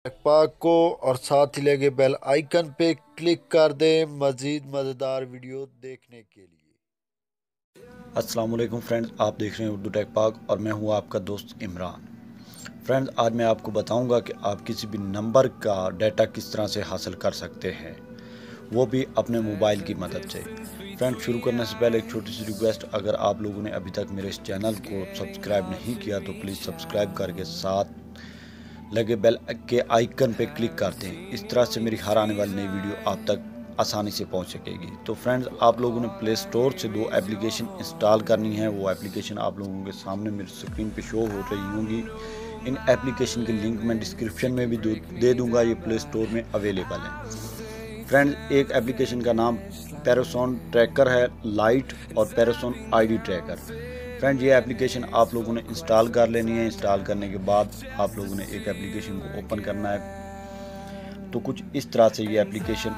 पाक को और साथ ही लगे बेल आइकन पे क्लिक कर दें मज़ीद मज़ेदार वीडियो देखने के लिए। अस्सलाम वालेकुम फ्रेंड्स, आप देख रहे हैं उर्दू टेक पाक और मैं हूं आपका दोस्त इमरान। फ्रेंड्स, आज मैं आपको बताऊंगा कि आप किसी भी नंबर का डाटा किस तरह से हासिल कर सकते हैं, वो भी अपने मोबाइल की मदद से। फ्रेंड्स, शुरू करने से पहले एक छोटी सी रिक्वेस्ट, अगर आप लोगों ने अभी तक मेरे इस चैनल को सब्सक्राइब नहीं किया तो प्लीज़ सब्सक्राइब करके साथ लगे बेल के आइकन पे क्लिक कर दें। इस तरह से मेरी हर आने वाली नई वीडियो आप तक आसानी से पहुंच सकेगी। तो फ्रेंड्स, आप लोगों ने प्ले स्टोर से 2 एप्लीकेशन इंस्टॉल करनी है। वो एप्लीकेशन आप लोगों के सामने मेरी स्क्रीन पे शो हो रही होंगी। इन एप्लीकेशन के लिंक मैं डिस्क्रिप्शन में भी दे दूंगा। ये प्ले स्टोर में अवेलेबल है। फ्रेंड्स, एक एप्लीकेशन का नाम पैरासोन ट्रैकर है लाइट और पैरासोन आईडी ट्रैकर। फ्रेंड्स, ये एप्लीकेशन आप लोगों ने इंस्टॉल कर लेनी है। इंस्टॉल करने के बाद आप लोगों ने एक एप्लीकेशन को ओपन करना है। तो कुछ इस तरह से ये एप्लीकेशन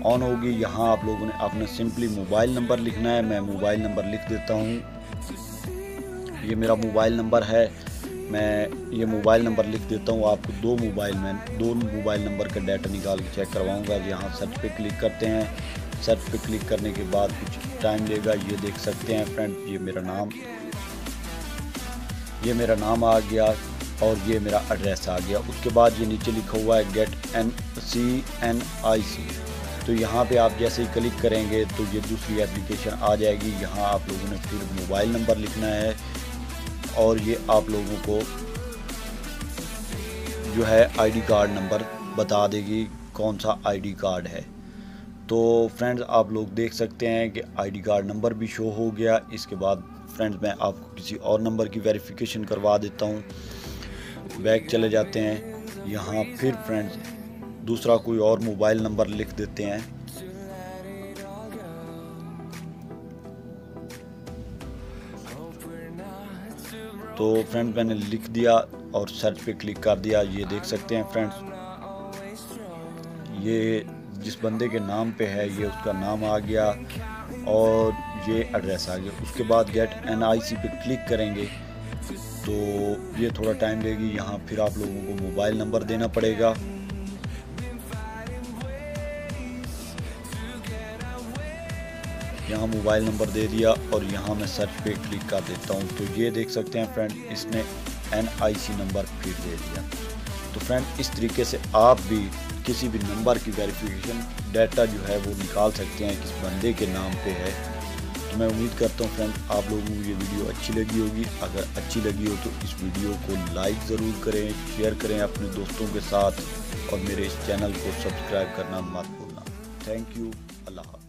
ऑन होगी। यहाँ आप लोगों ने अपना सिंपली मोबाइल नंबर लिखना है। मैं मोबाइल नंबर लिख देता हूँ। ये मेरा मोबाइल नंबर है। मैं ये मोबाइल नंबर लिख देता हूँ। आपको दो मोबाइल नंबर का डाटा निकाल के चेक करवाऊँगा। यहाँ सर्च पे क्लिक करते हैं। सर्च पे क्लिक करने के बाद कुछ टाइम लेगा। ये देख सकते हैं फ्रेंड्स, ये मेरा नाम आ गया और ये मेरा एड्रेस आ गया। उसके बाद ये नीचे लिखा हुआ है गेट NCNIC। तो यहाँ पे आप जैसे ही क्लिक करेंगे तो ये दूसरी एप्लीकेशन आ जाएगी। यहाँ आप लोगों ने फिर मोबाइल नंबर लिखना है और ये आप लोगों को जो है आईडी कार्ड नंबर बता देगी कौन सा आईडी कार्ड है। तो फ्रेंड्स, आप लोग देख सकते हैं कि आईडी कार्ड नंबर भी शो हो गया। इसके बाद फ्रेंड्स, मैं आपको किसी और नंबर की वेरिफिकेशन करवा देता हूं। बैक चले जाते हैं। यहाँ फिर फ्रेंड्स दूसरा कोई और मोबाइल नंबर लिख देते हैं। तो फ्रेंड्स, मैंने लिख दिया और सर्च पे क्लिक कर दिया। ये देख सकते हैं फ्रेंड्स, ये जिस बंदे के नाम पे है ये उसका नाम आ गया और ये एड्रेस आ गया। उसके बाद गेट NIC पे क्लिक करेंगे तो ये थोड़ा टाइम लेगी। यहाँ फिर आप लोगों को मोबाइल नंबर देना पड़ेगा। यहाँ मोबाइल नंबर दे दिया और यहाँ मैं सर्च पे क्लिक कर देता हूँ। तो ये देख सकते हैं फ्रेंड, इसने NIC नंबर फिर दे दिया। तो फ्रेंड, इस तरीके से आप भी किसी भी नंबर की वेरिफिकेशन डाटा जो है वो निकाल सकते हैं किस बंदे के नाम पे है। तो मैं उम्मीद करता हूँ फ्रेंड, आप लोगों को ये वीडियो अच्छी लगी होगी। अगर अच्छी लगी हो तो इस वीडियो को लाइक ज़रूर करें, शेयर करें अपने दोस्तों के साथ और मेरे इस चैनल को सब्सक्राइब करना मत भूलना। Thank you. अल्लाह।